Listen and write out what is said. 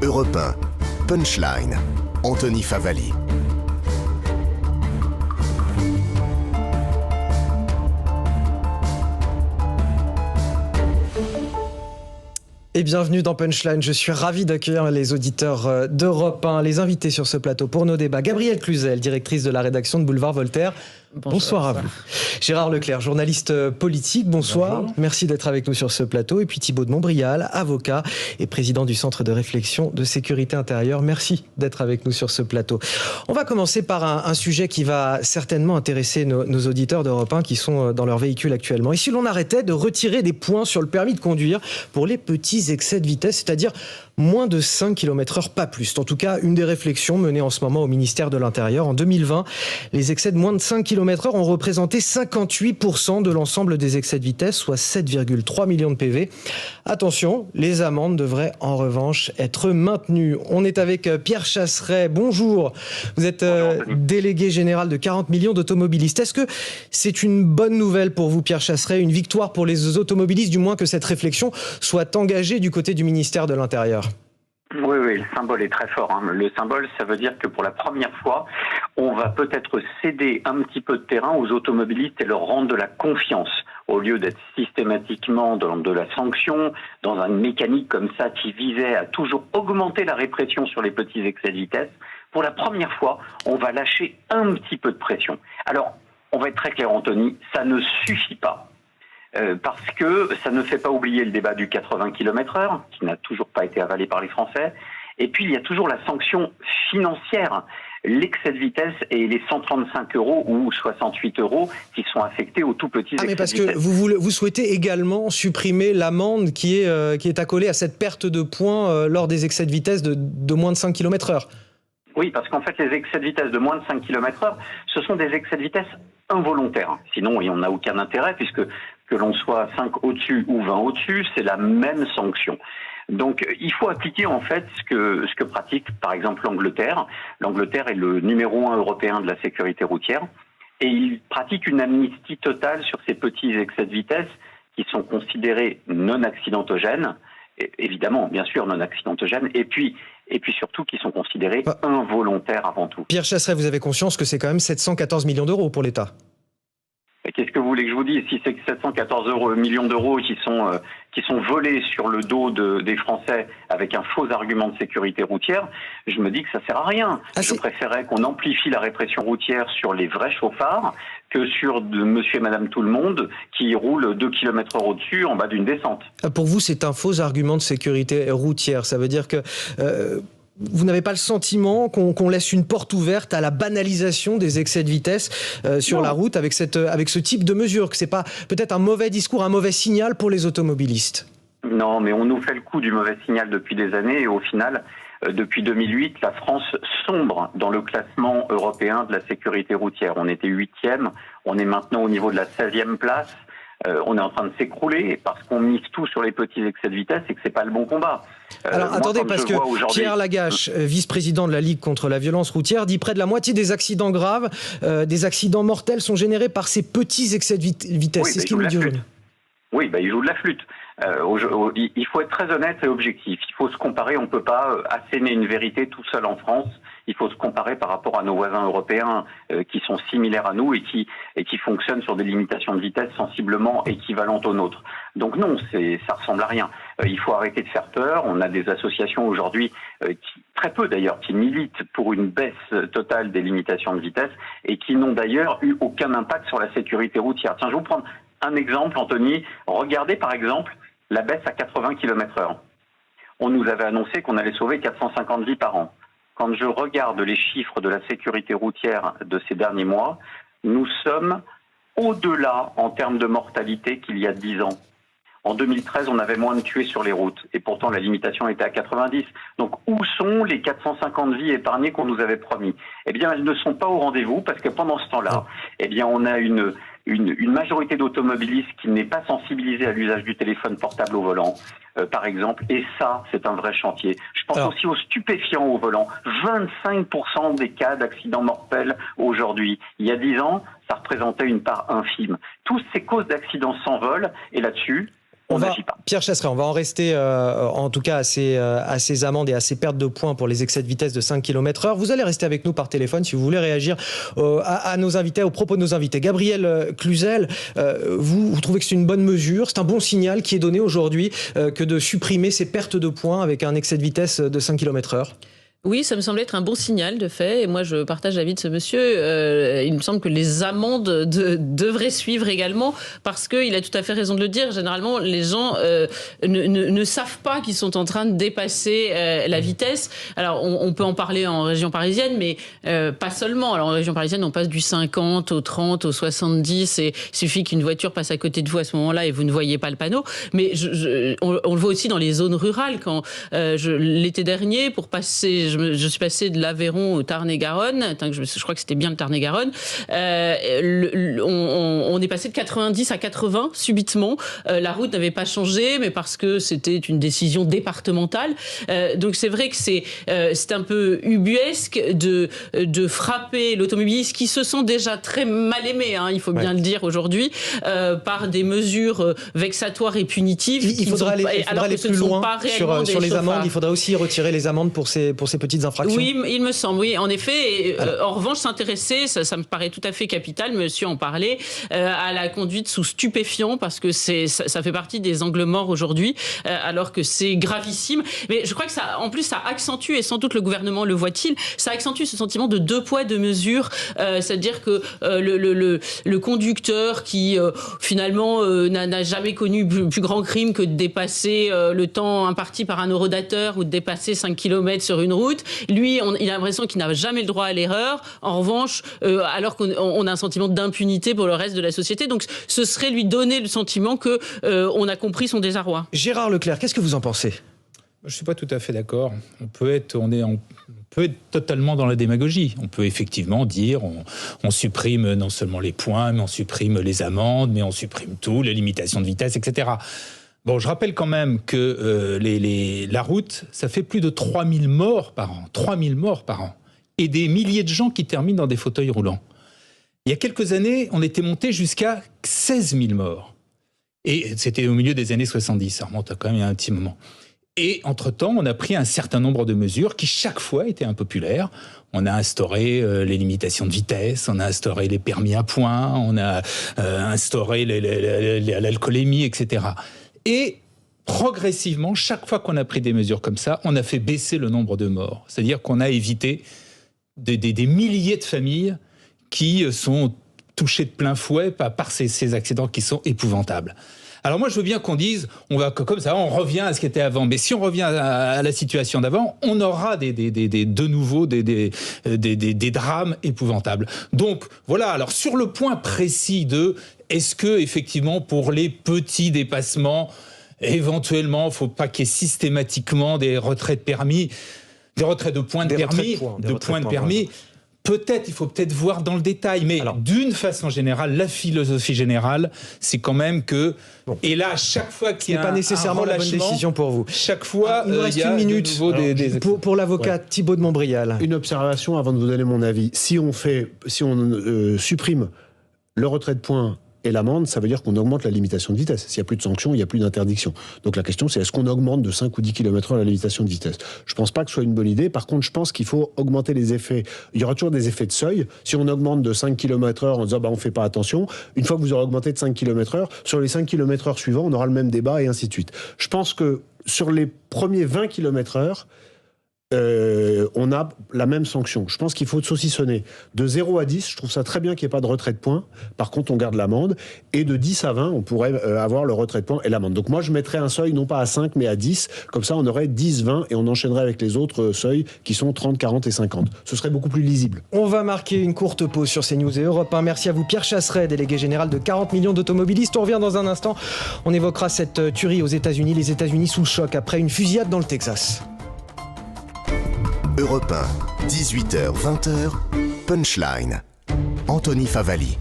Europe 1, Punchline, Anthony Favali. Et bienvenue dans Punchline. Je suis ravi d'accueillir les auditeurs d'Europe 1, les invités sur ce plateau pour nos débats. Gabrielle Cluzel, directrice de la rédaction de Boulevard Voltaire. Bonsoir à vous. Gérard Leclerc, journaliste politique. Bonsoir. Bonjour. Merci d'être avec nous sur ce plateau. Et puis Thibaut de Montbrial, avocat et président du Centre de réflexion de sécurité intérieure. Merci d'être avec nous sur ce plateau. On va commencer par un sujet qui va certainement intéresser nos auditeurs d'Europe 1 qui sont dans leur véhicule actuellement. Et si l'on arrêtait de retirer des points sur le permis de conduire pour les petits excès de vitesse, c'est-à-dire moins de 5 km/h, pas plus. En tout cas, une des réflexions menées en ce moment au ministère de l'Intérieur. En 2020, les excès de moins de 5 km/h ont représenté 58% de l'ensemble des excès de vitesse, soit 7,3 millions de PV. Attention, les amendes devraient en revanche être maintenues. On est avec Pierre Chasseret. Bonjour. Vous êtes délégué général de 40 millions d'automobilistes. Est-ce que c'est une bonne nouvelle pour vous, Pierre Chasseret, une victoire pour les automobilistes, du moins que cette réflexion soit engagée du côté du ministère de l'Intérieur ? Oui, le symbole est très fort. Le symbole, ça veut dire que pour la première fois, on va peut-être céder un petit peu de terrain aux automobilistes et leur rendre de la confiance, au lieu d'être systématiquement dans de la sanction, dans une mécanique comme ça qui visait à toujours augmenter la répression sur les petits excès de vitesse. Pour la première fois, on va lâcher un petit peu de pression. Alors, on va être très clair, Anthony, ça ne suffit pas. Parce que ça ne fait pas oublier le débat du 80 km/h, qui n'a toujours pas été avalé par les Français. Et puis, il y a toujours la sanction financière, l'excès de vitesse et les 135 € ou 68 € qui sont affectés aux tout petits excès de vitesse. Mais parce que vous souhaitez également supprimer l'amende qui est accolée à cette perte de points lors des excès de vitesse de moins de 5 km/h. Oui, parce qu'en fait, les excès de vitesse de moins de 5 km/h, ce sont des excès de vitesse involontaires. Sinon, on n'a aucun intérêt, puisque que l'on soit 5 au-dessus ou 20 au-dessus, c'est la même sanction. Donc, il faut appliquer en fait ce que pratique par exemple l'Angleterre. L'Angleterre est le numéro 1 européen de la sécurité routière et il pratique une amnistie totale sur ces petits excès de vitesse qui sont considérés non accidentogènes, évidemment, bien sûr non accidentogènes, et puis surtout qui sont considérés involontaires avant tout. Pierre Chasseret, vous avez conscience que c'est quand même 714 millions d'euros pour l'État ? Qu'est-ce que vous voulez que je vous dise ? Si c'est que 714 millions d'euros qui sont volés sur le dos des Français avec un faux argument de sécurité routière, je me dis que ça sert à rien. Je préférais qu'on amplifie la répression routière sur les vrais chauffards que sur monsieur et madame tout le monde qui roulent 2 km/h au-dessus en bas d'une descente. Pour vous, c'est un faux argument de sécurité routière. Ça veut dire que vous n'avez pas le sentiment qu'on laisse une porte ouverte à la banalisation des excès de vitesse sur la route avec ce type de mesure, que c'est pas peut-être un mauvais discours, un mauvais signal pour les automobilistes? Non, mais on nous fait le coup du mauvais signal depuis des années et au final, depuis 2008, la France sombre dans le classement européen de la sécurité routière. On était 8e, on est maintenant au niveau de la 16e place. On est en train de s'écrouler parce qu'on mise tout sur les petits excès de vitesse et que c'est pas le bon combat. Alors attendez, parce que Pierre Lagache, vice-président de la Ligue contre la violence routière, dit près de la moitié des accidents graves, des accidents mortels sont générés par ces petits excès de vitesse. Oui, c'est ce qu'il nous dit aujourd'hui. Oui, il joue de la flûte. Il faut être très honnête et objectif. Il faut se comparer. On ne peut pas asséner une vérité tout seul en France. Il faut se comparer par rapport à nos voisins européens qui sont similaires à nous et qui fonctionnent sur des limitations de vitesse sensiblement équivalentes aux nôtres. Donc non, ça ressemble à rien. Il faut arrêter de faire peur. On a des associations aujourd'hui, très peu d'ailleurs, qui militent pour une baisse totale des limitations de vitesse et qui n'ont d'ailleurs eu aucun impact sur la sécurité routière. Tiens, je vais vous prendre un exemple, Anthony. Regardez par exemple la baisse à 80 km/h. On nous avait annoncé qu'on allait sauver 450 vies par an. Quand je regarde les chiffres de la sécurité routière de ces derniers mois, nous sommes au-delà en termes de mortalité qu'il y a 10 ans. En 2013, on avait moins de tués sur les routes et pourtant la limitation était à 90. Donc où sont les 450 vies épargnées qu'on nous avait promis ? Eh bien, elles ne sont pas au rendez-vous parce que pendant ce temps-là, on a une majorité d'automobilistes qui n'est pas sensibilisée à l'usage du téléphone portable au volant, par exemple, et ça, c'est un vrai chantier. Je pense aussi aux stupéfiants au volant. 25% des cas d'accidents mortels aujourd'hui. Il y a 10 ans, ça représentait une part infime. Toutes ces causes d'accidents s'envolent, et là-dessus, on n'agit pas. Pierre Chasseret, on va en rester en tout cas à ces amendes et à ces pertes de points pour les excès de vitesse de 5 km/h. Vous allez rester avec nous par téléphone si vous voulez réagir à nos invités, aux propos de nos invités. Gabriel Cluzel, vous trouvez que c'est une bonne mesure, c'est un bon signal qui est donné aujourd'hui que de supprimer ces pertes de points avec un excès de vitesse de 5 km/h? Oui, ça me semble être un bon signal de fait. Et moi, je partage l'avis de ce monsieur. Il me semble que les amendes devraient suivre également parce qu'il a tout à fait raison de le dire. Généralement, les gens ne savent pas qu'ils sont en train de dépasser la vitesse. Alors, on peut en parler en région parisienne, mais pas seulement. Alors, en région parisienne, on passe du 50 au 30, au 70. Et il suffit qu'une voiture passe à côté de vous à ce moment-là et vous ne voyez pas le panneau. Mais on le voit aussi dans les zones rurales. Quand l'été dernier, pour passer... Je suis passée de l'Aveyron au Tarn-et-Garonne. Je crois que c'était bien le Tarn-et-Garonne. On est passé de 90 à 80 subitement. La route n'avait pas changé, mais parce que c'était une décision départementale. Donc c'est vrai que c'est un peu ubuesque de frapper l'automobiliste qui se sent déjà très mal aimé, hein, il faut bien le dire aujourd'hui, par des mesures vexatoires et punitives. Il faudra aller plus loin sur les amendes. Il faudra aussi retirer les amendes pour ces petites infractions. Oui, il me semble, oui, en effet. En revanche, s'intéresser, ça me paraît tout à fait capital, monsieur en parlait, à la conduite sous stupéfiants, parce que ça fait partie des angles morts aujourd'hui, alors que c'est gravissime. Mais je crois que ça, en plus, ça accentue, et sans doute le gouvernement le voit-il, ça accentue ce sentiment de deux poids, deux mesures, c'est-à-dire que le conducteur qui, finalement, n'a jamais connu plus grand crime que de dépasser le temps imparti par un horodateur ou de dépasser 5 km sur une route, lui, il a l'impression qu'il n'a jamais le droit à l'erreur. En revanche, alors qu'on a un sentiment d'impunité pour le reste de la société. Donc, ce serait lui donner le sentiment qu'on a compris son désarroi. Gérard Leclerc, qu'est-ce que vous en pensez ? Je ne suis pas tout à fait d'accord. On peut être totalement dans la démagogie. On peut effectivement dire on supprime non seulement les points, mais on supprime les amendes, mais on supprime tout, les limitations de vitesse, etc. Bon, je rappelle quand même que la route, ça fait plus de 3000 morts par an. 3000 morts par an. Et des milliers de gens qui terminent dans des fauteuils roulants. Il y a quelques années, on était monté jusqu'à 16 000 morts. Et c'était au milieu des années 70. Ça remonte à quand même il y a un petit moment. Et entre-temps, on a pris un certain nombre de mesures qui, chaque fois, étaient impopulaires. On a instauré les limitations de vitesse, on a instauré les permis à points, on a instauré l'alcoolémie, etc. Et progressivement, chaque fois qu'on a pris des mesures comme ça, on a fait baisser le nombre de morts. C'est-à-dire qu'on a évité des milliers de familles qui sont touchées de plein fouet par ces accidents qui sont épouvantables. Alors moi, je veux bien qu'on dise, on va comme ça, on revient à ce qui était avant. Mais si on revient à la situation d'avant, on aura de nouveau des drames épouvantables. Donc voilà. Alors sur le point précis de est-ce que effectivement pour les petits dépassements, éventuellement, faut pas qu'il y ait systématiquement des retraits de permis, des retraits de points de permis. Peut-être, il faut peut-être voir dans le détail, mais d'une façon générale, la philosophie générale, c'est quand même que, et là, chaque fois qu'il y a pas nécésairement la bonne décision pour vous. Chaque fois, il nous reste une minute pour l'avocat Thibault de Montbrial. Une observation avant de vous donner mon avis. Si on supprime le retrait de points et l'amende, ça veut dire qu'on augmente la limitation de vitesse. S'il n'y a plus de sanctions, il n'y a plus d'interdiction. Donc la question, c'est est-ce qu'on augmente de 5 ou 10 km/h la limitation de vitesse ? Je ne pense pas que ce soit une bonne idée. Par contre, je pense qu'il faut augmenter les effets. Il y aura toujours des effets de seuil. Si on augmente de 5 km/h en disant on ne fait pas attention, une fois que vous aurez augmenté de 5 km/h, sur les 5 km/h suivants, on aura le même débat et ainsi de suite. Je pense que sur les premiers 20 km/h, on a la même sanction. Je pense qu'il faut saucissonner. De 0 à 10, je trouve ça très bien qu'il n'y ait pas de retrait de points. Par contre, on garde l'amende. Et de 10 à 20, on pourrait avoir le retrait de points et l'amende. Donc moi, je mettrais un seuil, non pas à 5, mais à 10. Comme ça, on aurait 10, 20 et on enchaînerait avec les autres seuils qui sont 30, 40 et 50. Ce serait beaucoup plus lisible. On va marquer une courte pause sur CNews et Europe 1. Merci à vous, Pierre Chasseret, délégué général de 40 millions d'automobilistes. On revient dans un instant. On évoquera cette tuerie aux États-Unis. Les États-Unis sous le choc après une fusillade dans le Texas. Europe 1, 18h, 20h, Punchline. Anthony Favalli.